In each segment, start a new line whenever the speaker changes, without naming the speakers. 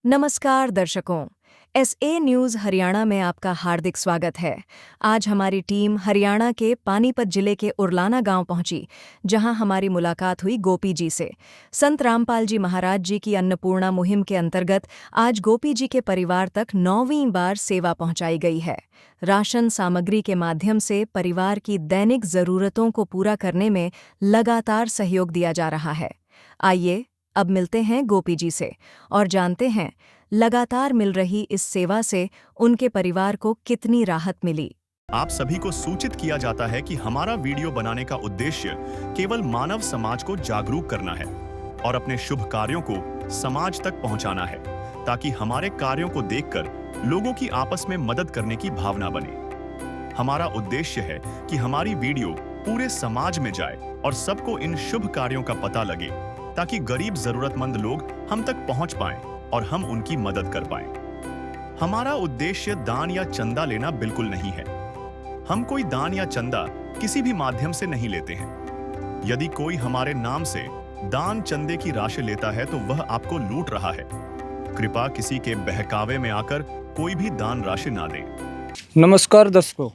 नमस्कार दर्शकों, SA news Haryana में आपका हार्दिक स्वागत है। आज हमारी टीम हरियाणा के पानीपत जिले के उरलाना गांव पहुंची, जहां हमारी मुलाकात हुई गोपी जी से। संत रामपाल जी महाराज जी की अन्नपूर्णा मुहिम के अंतर्गत आज गोपी जी के परिवार तक 9वीं बार सेवा पहुंचाई गई है। राशन सामग्री के माध्यम से परिवार की दैनिक ज़रूरतों को पूरा करने में लगातार सहयोग दिया जा रहा है। आइए अब मिलते हैं गोपी जी से और जानते हैं लगातार मिल रही इस सेवा से उनके परिवार को कितनी राहत मिली।
आप सभी को सूचित किया जाता है कि हमारा वीडियो बनाने का उद्देश्य केवल मानव समाज को जागरूक करना है और अपने शुभ कार्यों को समाज तक पहुंचाना है, ताकि हमारे कार्यों को देखकर लोगों की आपस में मदद करने की भावना बने। हमारा उद्देश्य है कि हमारी वीडियो पूरे समाज में जाए और सबको इन शुभ कार्यों का पता लगे, ताकि गरीब जरूरतमंद लोग हम तक पहुंच पाएं और हम उनकी मदद कर पाएं। हमारा उद्देश्य दान या चंदा लेना बिल्कुल नहीं है। हम कोई दान या चंदा किसी भी माध्यम से नहीं लेते हैं। यदि कोई हमारे नाम से दान चंदे की राशि लेता है तो वह आपको लूट रहा है। कृपया किसी के बहकावे में आकर कोई भी दान राशि ना दे।
नमस्कार दर्शकों,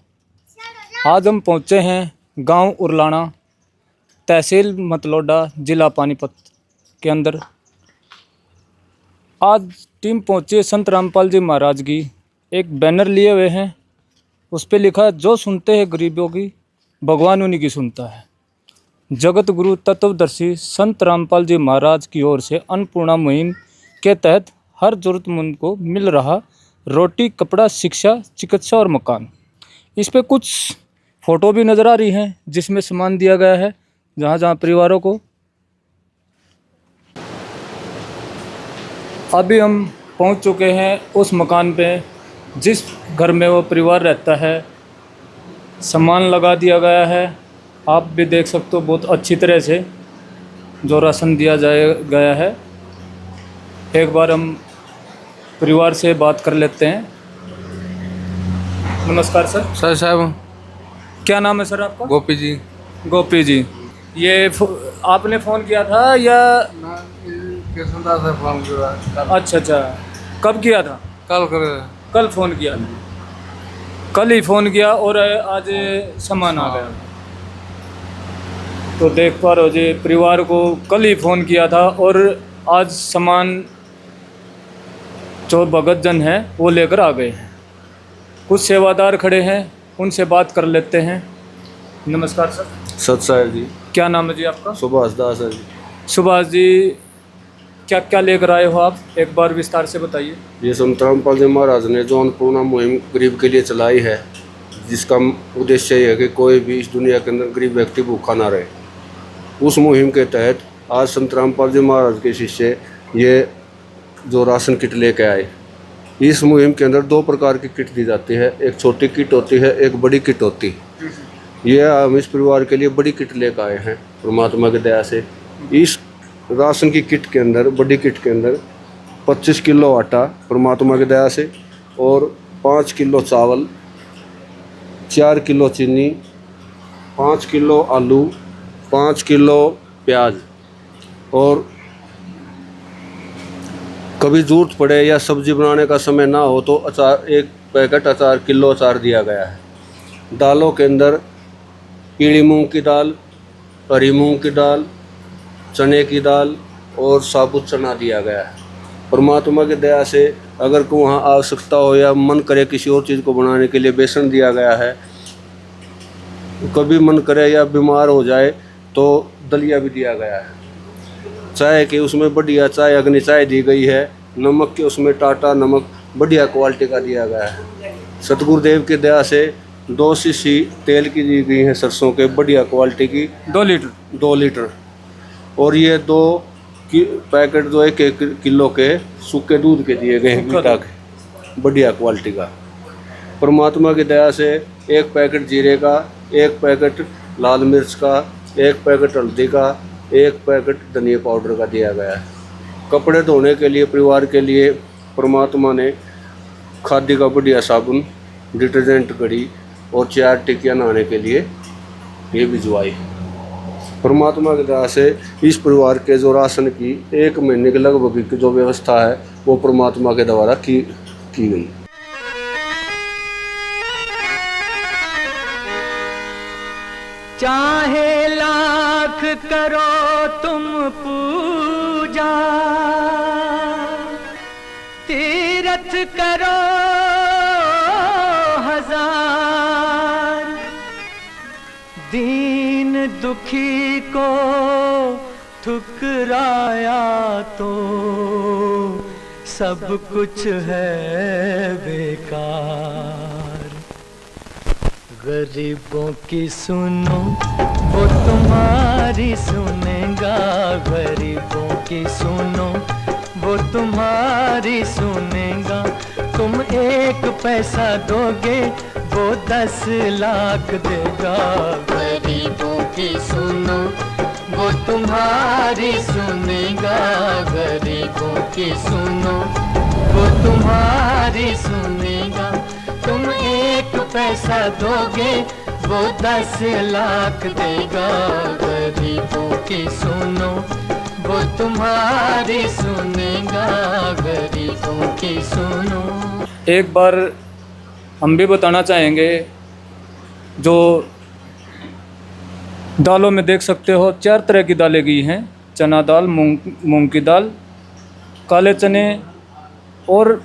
आज हम पहुंचे हैं गांव उरलाना, तहसील मतलोडा, जिला पानीपत के अंदर। आज टीम पहुंची है संत रामपाल जी महाराज की। एक बैनर लिए हुए हैं, उस पर लिखा है, जो सुनते हैं गरीबों की, भगवान उन्हीं की सुनता है। जगत गुरु तत्वदर्शी संत रामपाल जी महाराज की ओर से अन्नपूर्णा मुहिम के तहत हर जरूरतमंद को मिल रहा रोटी, कपड़ा, शिक्षा, चिकित्सा और मकान। इस पे कुछ फ़ोटो भी नज़र आ रही हैं जिसमें सामान दिया गया है जहाँ जहाँ परिवारों को। अभी हम पहुँच चुके हैं उस मकान पे जिस घर में वो परिवार रहता है। सामान लगा दिया गया है, आप भी देख सकते हो बहुत अच्छी तरह से जो राशन दिया गया है। एक बार हम परिवार से बात कर लेते हैं। नमस्कार सर।
साहब,
क्या नाम है सर आपका?
गोपी जी।
गोपी जी, ये आपने फ़ोन किया था या?
से फोन किया।
अच्छा, कब किया था? कल फ़ोन किया था। कल ही फ़ोन किया और आज सामान आ गया। तो देख पा रहे हो जी, परिवार को कल ही फ़ोन किया था और आज सामान जो भगत जन है वो लेकर आ गए हैं। कुछ सेवादार खड़े हैं, उनसे बात कर लेते हैं। नमस्कार सर।
सत साहब जी।
क्या नाम है जी आपका?
सुभाष दास है जी।
सुभाष जी, क्या क्या लेकर आए हो आप, एक बार विस्तार से बताइए।
ये संत रामपाल जी महाराज ने जो अन्नपूर्णा मुहिम गरीब के लिए चलाई है, जिसका उद्देश्य ये है कि कोई भी इस दुनिया के अंदर गरीब व्यक्ति भूखा ना रहे। उस मुहिम के तहत आज संत रामपाल जी महाराज के शिष्य ये जो राशन किट लेके आए। इस मुहिम के अंदर 2 प्रकार की किट दी जाती है, एक छोटी किट होती है, एक बड़ी किट होती है। ये हम इस परिवार के लिए बड़ी किट लेकर आए हैं परमात्मा की दया से। इस राशन की किट के अंदर, बड़ी किट के अंदर 25 किलो आटा परमात्मा की दया से, और 5 किलो चावल, 4 किलो चीनी, 5 किलो आलू, 5 किलो प्याज, और कभी ज़रूरत पड़े या सब्जी बनाने का समय ना हो तो अचार, 1 पैकेट अचार, किलो अचार दिया गया है। दालों के अंदर पीली मूंग की दाल, हरी मूंग की दाल, चने की दाल और साबुत चना दिया गया है। परमात्मा की दया से अगर को वहाँ आवश्यकता हो या मन करे किसी और चीज़ को बनाने के लिए बेसन दिया गया है। कभी मन करे या बीमार हो जाए तो दलिया भी दिया गया है। चाय के उसमें बढ़िया चाय, अग्नि चाय दी गई है। नमक के उसमें टाटा नमक बढ़िया क्वालिटी का दिया गया है। सतगुरुदेव की दया से 2 शीशी तेल की दी गई है, सरसों के, बढ़िया क्वालिटी की, 2 लीटर। और ये 2 पैकेट जो 1 किलो के सूखे दूध के दिए गए हैं, मीठा के, बढ़िया क्वालिटी का। परमात्मा की दया से 1 पैकेट जीरे का, 1 पैकेट लाल मिर्च का, 1 पैकेट हल्दी का, 1 पैकेट धनिया पाउडर का दिया गया है। कपड़े धोने के लिए परिवार के लिए परमात्मा ने खादी का बढ़िया साबुन, डिटर्जेंट घड़ी और 4 टिकिया नहाने के लिए ये भिजवाई। परमात्मा की दया से इस परिवार के जो राशन की 1 महीने के लगभग की जो व्यवस्था है वो परमात्मा के द्वारा की गई।
चाहे लाख करो तुम पूजा, तीरथ करो हजार, दीन दुखी को ठुकराया तो सब कुछ है बेकार। गरीबों की सुनो वो तुम्हारी सुनेगा, गरीबों की सुनो वो तुम्हारी सुनेगा। तुम 1 पैसा दोगे वो 10 लाख देगा। गरीबों की सुनो वो तुम्हारी सुनेगा, गरीबों की सुनो वो तुम्हारी सुनेगा। तुम 1 पैसा दोगे वो 10 लाख देगा। गरीबों की सुनो वो तुम्हारी सुनेगा, गरीबों की सुनो।
एक बार हम भी बताना चाहेंगे, जो दालों में देख सकते हो 4 तरह की दालें गई हैं। चना दाल, मूंग की दाल, काले चने और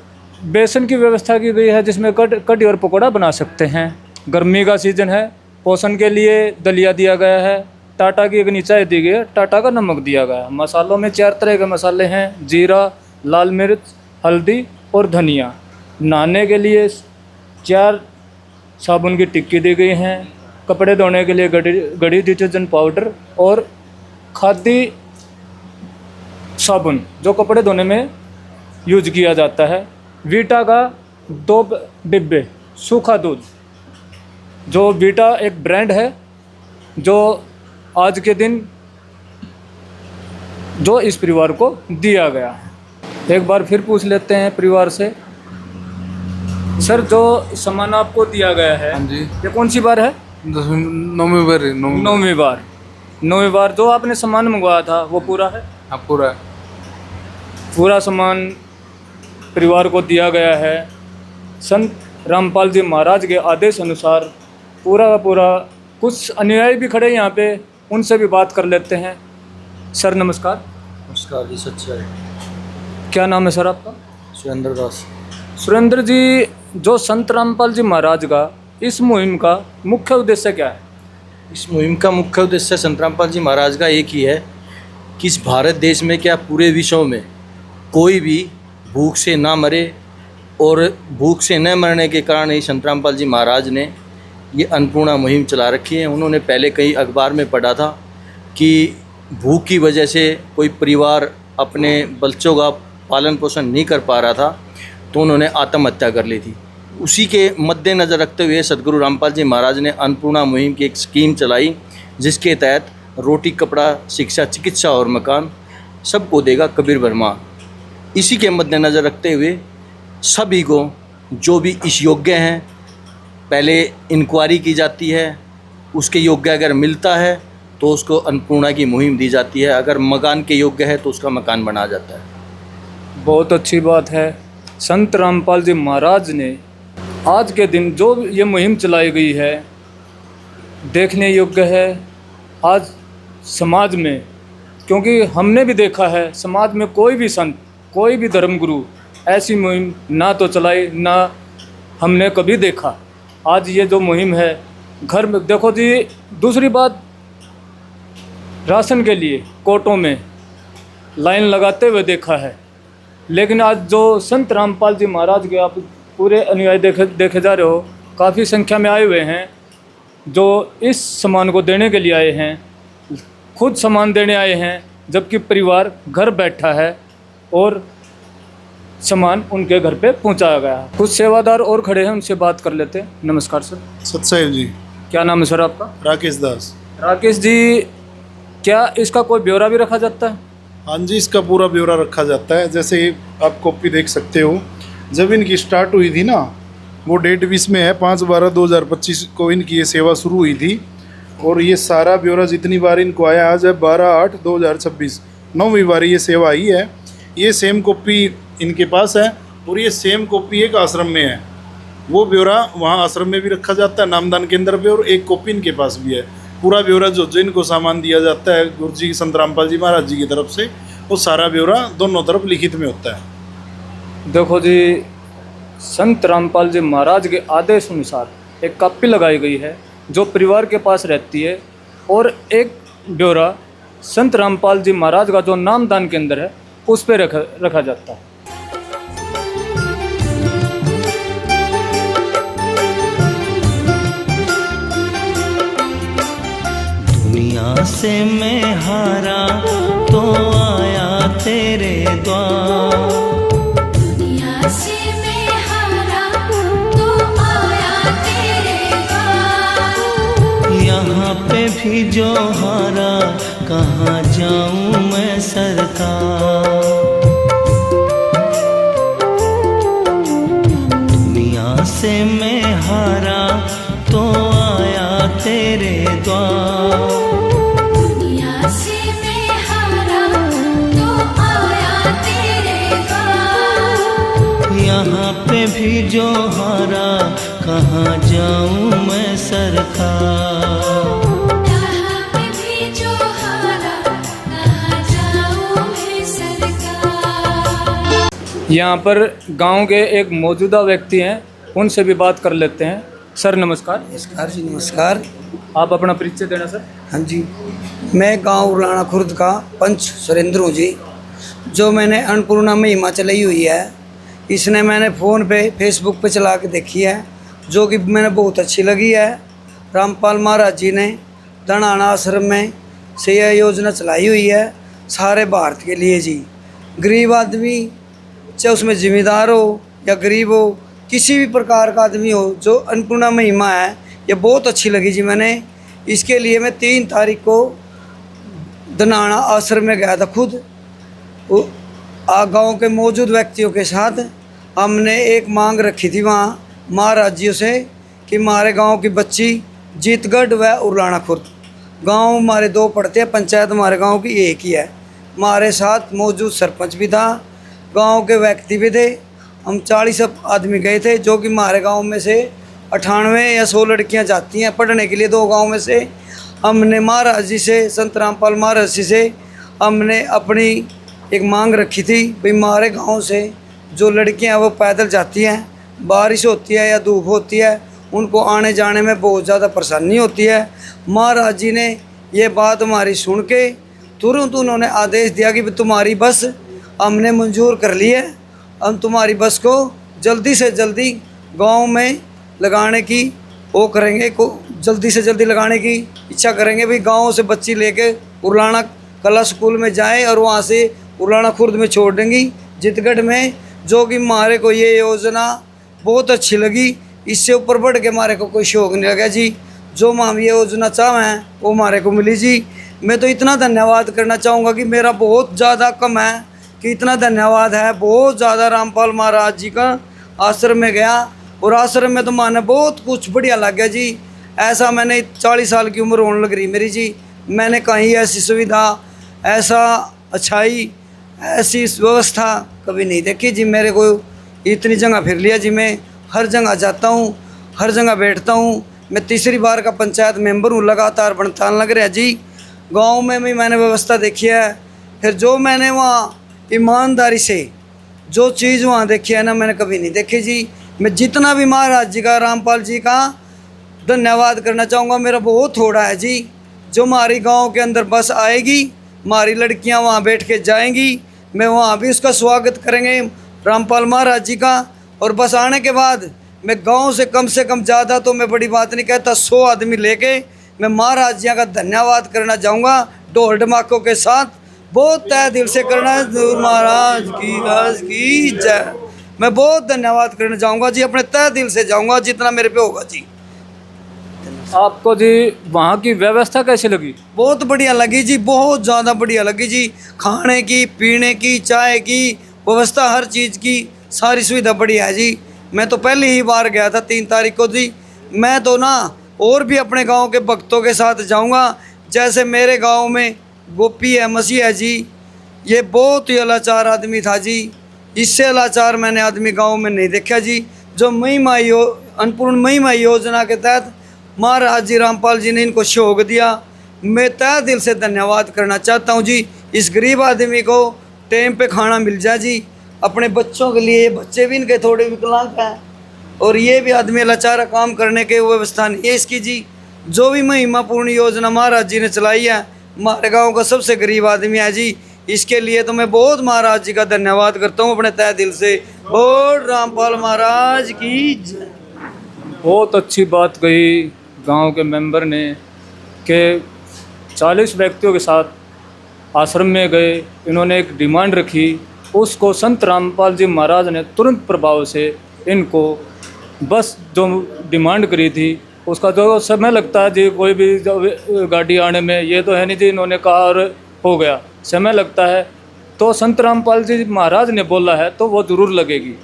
बेसन की व्यवस्था की गई है, जिसमें कढ़ी और पकौड़ा बना सकते हैं। गर्मी का सीज़न है, पोषण के लिए दलिया दिया गया है। टाटा की अग्नि चाय दी गई है, टाटा का नमक दिया गया है। मसालों में 4 तरह के मसाले हैं, जीरा, लाल मिर्च, हल्दी और धनिया। नहाने के लिए 4 साबुन की टिक्की दी गई हैं। कपड़े धोने के लिए गड़ी डिटर्जेंट पाउडर और खादी साबुन, जो कपड़े धोने में यूज किया जाता है। वीटा का 2 डिब्बे सूखा दूध, जो वीटा एक ब्रांड है जो आज के दिन जो इस परिवार को दिया गया है। एक बार फिर पूछ लेते हैं परिवार से, सर जो सामान आपको दिया गया है,
हाँ जी,
ये कौन सी बार है?
9वीं बार है।
9वीं बार जो आपने सामान मंगवाया था वो पूरा है?
हाँ, पूरा है।
पूरा सामान परिवार को दिया गया है। संत रामपाल जी महाराज के आदेश अनुसार पूरा का पूरा। कुछ अनुयायी भी खड़े यहाँ पे, उनसे भी बात कर लेते हैं। सर नमस्कार।
नमस्कार जी, सच्चाई।
क्या नाम है सर आपका?
सुरेंद्र दास।
सुरेंद्र जी, जो संत रामपाल जी महाराज का इस मुहिम का मुख्य उद्देश्य क्या है?
इस मुहिम का मुख्य उद्देश्य संत रामपाल जी महाराज का एक ही है कि इस भारत देश में क्या पूरे विश्व में कोई भी भूख से ना मरे, और भूख से न मरने के कारण ही संत रामपाल जी महाराज ने ये अन्नपूर्णा मुहिम चला रखी है। उन्होंने पहले कहीं अखबार में पढ़ा था कि भूख की वजह से कोई परिवार अपने बच्चों का पालन पोषण नहीं कर पा रहा था, तो उन्होंने आत्महत्या कर ली थी। उसी के मद्देनज़र रखते हुए सदगुरु रामपाल जी महाराज ने अन्नपूर्णा मुहिम की एक स्कीम चलाई, जिसके तहत रोटी, कपड़ा, शिक्षा, चिकित्सा और मकान सबको देगा कबीर वर्मा। इसी के मद्देनज़र रखते हुए सभी को जो भी इस योग्य हैं, पहले इंक्वायरी की जाती है, उसके योग्य अगर मिलता है तो उसको अन्नपूर्णा की मुहिम दी जाती है, अगर मकान के योग्य है तो उसका मकान बना जाता है।
बहुत अच्छी बात है। संत रामपाल जी महाराज ने आज के दिन जो ये मुहिम चलाई गई है, देखने योग्य है आज समाज में। क्योंकि हमने भी देखा है समाज में कोई भी संत, कोई भी धर्मगुरु ऐसी मुहिम ना तो चलाई, ना हमने कभी देखा। आज ये जो मुहिम है, घर में देखो जी। दूसरी बात, राशन के लिए कोर्टों में लाइन लगाते हुए देखा है, लेकिन आज जो संत रामपाल जी महाराज के आप पूरे अनुयायी देखे जा रहे हो, काफ़ी संख्या में आए हुए हैं, जो इस सामान को देने के लिए आए हैं, खुद सामान देने आए हैं, जबकि परिवार घर बैठा है और सामान उनके घर पे पहुंचाया गया है। कुछ सेवादार और खड़े हैं, उनसे बात कर लेते हैं। नमस्कार सर।
सत्साहिल जी।
क्या नाम है सर आपका?
राकेश दास।
राकेश जी, क्या इसका कोई ब्यौरा भी रखा जाता है?
हाँ जी, इसका पूरा ब्यौरा रखा जाता है। जैसे आप कॉपी देख सकते हो, जब इनकी स्टार्ट हुई थी ना, वो डेट भी इसमें है, 5/12/2025 को इनकी ये सेवा शुरू हुई थी। और ये सारा ब्यौरा जितनी बार इनको आया, आज है 12/8/2026, 9वीं बार ये सेवा आई है। ये सेम कॉपी इनके पास है, और ये सेम कॉपी एक आश्रम में है। वो ब्यौरा वहाँ आश्रम में भी रखा जाता है नामदान केंद्र पे, और एक कॉपी इनके पास भी है। पूरा ब्यौरा जो जो इनको सामान दिया जाता है गुरु जी संत रामपाल जी महाराज जी की तरफ से, वो सारा ब्यौरा दोनों तरफ लिखित में होता है।
देखो जी, संत रामपाल जी महाराज के आदेश अनुसार एक कॉपी लगाई गई है जो परिवार के पास रहती है, और एक ब्यौरा संत रामपाल जी महाराज का जो नामदान केंद्र है उस पर रखा जाता है।
दुनिया से मैं हारा तो आया तेरे द्वार,
दुनिया से मैं हारा तो आया तेरे द्वार।
यहाँ पे भी जो हारा कहाँ जाऊँ मैं सरकार। दुनिया से मैं हारा तो आया तेरे द्वार,
दुनिया से मैं हारा तो आया तेरे द्वार।
यहाँ पे भी जो हारा कहाँ जाऊँ मैं सरकार।
यहाँ पे भी जो हारा कहाँ जाऊँ मैं सरकार।
यहाँ पर गांव के एक मौजूदा व्यक्ति हैं, उनसे भी बात कर लेते हैं। सर नमस्कार।
नमस्कार जी, नमस्कार।
आप अपना परिचय देना सर।
हाँ जी, मैं गांव उरलाना खुर्द का पंच सुरेंद्र हूँ जी। जो मैंने अन्नपूर्णा महिमा चलाई हुई है, इसने मैंने फ़ोन पे फेसबुक पे चला के देखी है, जो कि मैंने बहुत अच्छी लगी है। रामपाल महाराज जी ने धनाना आश्रम में से यह योजना चलाई हुई है सारे भारत के लिए जी। गरीब आदमी, चाहे उसमें ज़िम्मेदार हो या गरीब हो, किसी भी प्रकार का आदमी हो, जो अन्नपूर्णा महिमा है ये बहुत अच्छी लगी जी। मैंने इसके लिए मैं 3 तारीख को धनाना आश्रम में गया था खुद। गाँव के मौजूद व्यक्तियों के साथ हमने एक मांग रखी थी वहाँ महाराज जी से कि हमारे गांव की बच्ची जीतगढ़ व उरलाना खुर्द गांव हमारे 2 पड़ते हैं, पंचायत हमारे गांव की एक ही है। हमारे साथ मौजूद सरपंच भी था, गांव के व्यक्ति भी थे। हम 40 आदमी गए थे, जो कि हमारे गांव में से 98 या 100 लड़कियां जाती हैं पढ़ने के लिए 2 गांव में से। हमने महाराज जी से, संत रामपाल महाराज जी से हमने अपनी एक मांग रखी थी, भाई हमारे गांव से जो लड़कियां वो पैदल जाती हैं, बारिश होती है या धूप होती है, उनको आने जाने में बहुत ज़्यादा परेशानी होती है। महाराज जी ने ये बात हमारी सुन के तुरंत उन्होंने आदेश दिया कि तुम्हारी बस हमने मंजूर कर ली है, हम तुम्हारी बस को जल्दी से जल्दी गांव में लगाने की वो करेंगे, को जल्दी से जल्दी लगाने की इच्छा करेंगे। भाई गांव से बच्ची लेके उरलाना कला स्कूल में जाए और वहाँ से उरलाना खुर्द में छोड़ देंगी जीतगढ़ में। जो कि हमारे को ये योजना बहुत अच्छी लगी, इससे ऊपर बढ़ के हमारे को कोई शौक नहीं लगा जी। जो हम ये योजना चाहें वो हमारे को मिली जी। मैं तो इतना धन्यवाद करना चाहूँगा कि मेरा बहुत ज़्यादा कम है कि इतना धन्यवाद है। बहुत ज़्यादा रामपाल महाराज जी का आश्रम में गया और आश्रम में तो माने बहुत कुछ बढ़िया लग गया जी। ऐसा मैंने 40 साल की उम्र होने लग रही मेरी जी, मैंने कहीं ऐसी सुविधा, ऐसा अच्छाई, ऐसी व्यवस्था कभी नहीं देखी जी। मेरे को इतनी जगह फिर लिया जी, मैं हर जगह जाता हूँ, हर जगह बैठता हूँ। मैं 3री बार का पंचायत मेंबर हूँ, लगातार बनतान लग रहा जी। गांव में भी मैंने व्यवस्था देखी है। फिर जो मैंने वहाँ ईमानदारी से जो चीज़ वहाँ देखी है ना, मैंने कभी नहीं देखी जी। मैं जितना भी महाराज जी का, रामपाल जी का धन्यवाद करना चाहूँगा, मेरा बहुत थोड़ा है जी। जो हमारी गांव के अंदर बस आएगी, हमारी लड़कियां वहाँ बैठ के जाएंगी, मैं वहाँ भी उसका स्वागत करेंगे रामपाल महाराज जी का। और बस आने के बाद मैं गांव से कम ज़्यादा तो मैं बड़ी बात नहीं कहता, 100 आदमी लेके मैं महाराज जी का धन्यवाद करना चाहूँगा ढोल ढमाकों के साथ। बहुत तहे दिल से करना है, महाराज की जय। मैं बहुत धन्यवाद करना चाहूँगा जी, अपने तहे दिल से जाऊँगा जितना मेरे पे होगा जी।
आपको जी वहाँ की व्यवस्था कैसी लगी?
बहुत बढ़िया लगी जी, बहुत ज़्यादा बढ़िया लगी जी। खाने की, पीने की, चाय की व्यवस्था, हर चीज़ की सारी सुविधा बढ़िया है जी। मैं तो पहली ही बार गया था 3 तारीख को जी। मैं तो ना और भी अपने गांव के भक्तों के साथ जाऊंगा। जैसे मेरे गांव में गोपी है, मसीह है जी, ये बहुत ही लाचार आदमी था जी। इससे लाचार मैंने आदमी गांव में नहीं देखा जी। जो अन्नपूर्ण महिमा योजना के तहत महाराज जी रामपाल जी ने इनको शौक दिया। मैं तहे दिल से धन्यवाद करना चाहता हूँ जी। इस गरीब आदमी को टाइम पे खाना मिल जाए जी। अपने बच्चों के लिए, बच्चे भी इनके थोड़े विकलांग हैं और ये भी आदमी लाचार काम करने के व्यवस्था नहीं है इसकी जी। जो भी महिमापूर्ण योजना महाराज जी ने चलाई है, हमारे गाँव का सबसे गरीब आदमी है जी। इसके लिए तो मैं बहुत महाराज जी का धन्यवाद करता हूँ अपने तहे दिल से। और रामपाल महाराज की जय।
बहुत अच्छी बात कही गांव के मेंबर ने कि 40 व्यक्तियों के साथ आश्रम में गए, इन्होंने एक डिमांड रखी, उसको संत रामपाल जी महाराज ने तुरंत प्रभाव से इनको बस जो डिमांड करी थी उसका जो समय लगता है जी, कोई भी गाड़ी आने में, ये तो है नहीं जी इन्होंने कहा और हो गया, समय लगता है। तो संत रामपाल जी महाराज ने बोला है तो वो ज़रूर लगेगी।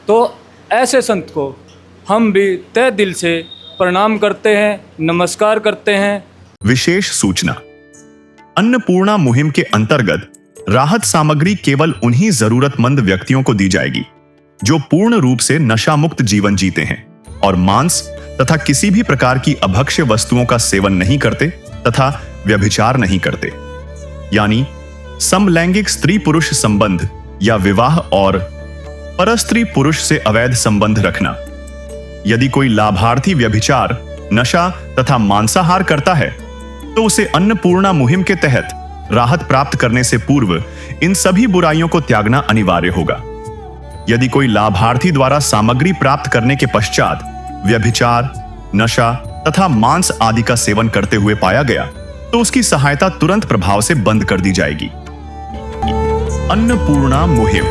तो ऐसे संत को हम भी तहे दिल से प्रणाम करते हैं, नमस्कार करते हैं।
विशेष सूचना, अन्नपूर्णा मुहिम के अंतर्गत राहत सामग्री केवल उन्हीं जरूरतमंद व्यक्तियों को दी जाएगी जो पूर्ण रूप से नशा मुक्त जीवन जीते हैं और मांस तथा किसी भी प्रकार की अभक्ष्य वस्तुओं का सेवन नहीं करते तथा व्यभिचार नहीं करते, यानी समलैंगिक स्त्री पुरुष संबंध या विवाह और परस्त्री पुरुष से अवैध संबंध रखना। यदि कोई लाभार्थी व्यभिचार, नशा तथा मांसाहार करता है तो उसे अन्नपूर्णा मुहिम के तहत राहत प्राप्त करने से पूर्व इन सभी बुराइयों को त्यागना अनिवार्य होगा। यदि कोई लाभार्थी द्वारा सामग्री प्राप्त करने के पश्चात व्यभिचार, नशा तथा मांस आदि का सेवन करते हुए पाया गया तो उसकी सहायता तुरंत प्रभाव से बंद कर दी जाएगी। अन्नपूर्णा मुहिम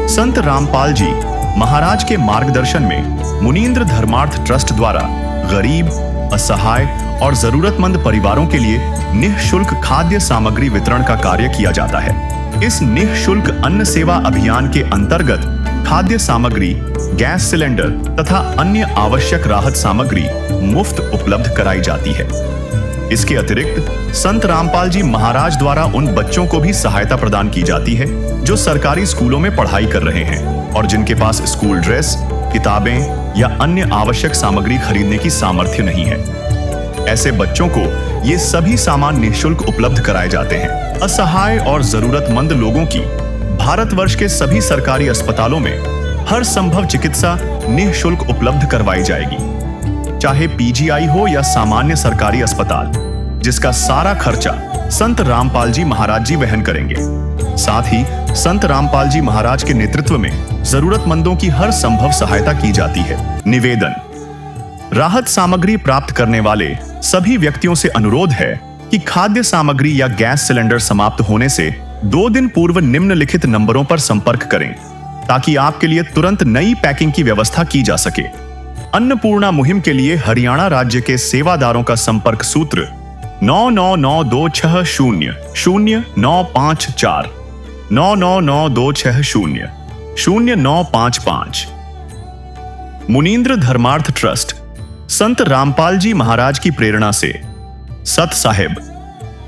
संत रामपाल जी महाराज के मार्गदर्शन में मुनींद्र धर्मार्थ ट्रस्ट द्वारा गरीब, असहाय और जरूरतमंद परिवारों के लिए निःशुल्क खाद्य सामग्री वितरण का कार्य किया जाता है। इस निःशुल्क अन्न सेवा अभियान के अंतर्गत खाद्य सामग्री, गैस सिलेंडर तथा अन्य आवश्यक राहत सामग्री मुफ्त उपलब्ध कराई जाती है। इसके अतिरिक्त संत रामपाल जी महाराज द्वारा उन बच्चों को भी सहायता प्रदान की जाती है जो सरकारी स्कूलों में पढ़ाई कर रहे हैं और जिनके पास स्कूल ड्रेस, किताबें या अन्य आवश्यक सामग्री खरीदने की सामर्थ्य नहीं है। ऐसे बच्चों को ये सभी सामान निःशुल्क उपलब्ध कराए जाते हैं। असहाय और जरूरतमंद लोगों की भारतवर्ष के सभी सरकारी अस्पतालों में हर संभव चिकित्सा निःशुल्क उपलब्ध करवाई जाएगी, चाहे पीजीआई हो या सामान्य सरकारी अस्पताल, जिसका सारा खर्चा संत रामपाल जी महाराज जी वहन करेंगे। साथ ही संत रामपाल जी महाराज के नेतृत्व में जरूरतमंदों की हर संभव सहायता की जाती है। निवेदन, राहत सामग्री प्राप्त करने वाले सभी व्यक्तियों से अनुरोध है कि खाद्य सामग्री या गैस सिलेंडर समाप्त होने से 2 दिन पूर्व निम्नलिखित नंबरों पर संपर्क करें ताकि आपके लिए तुरंत नई पैकिंग की व्यवस्था की जा सके। अन्नपूर्णा मुहिम के लिए हरियाणा राज्य के सेवादारों का संपर्क सूत्र 9992600954 9992600955। मुनींद्र धर्मार्थ ट्रस्ट संत रामपाल जी महाराज की प्रेरणा से सत साहिब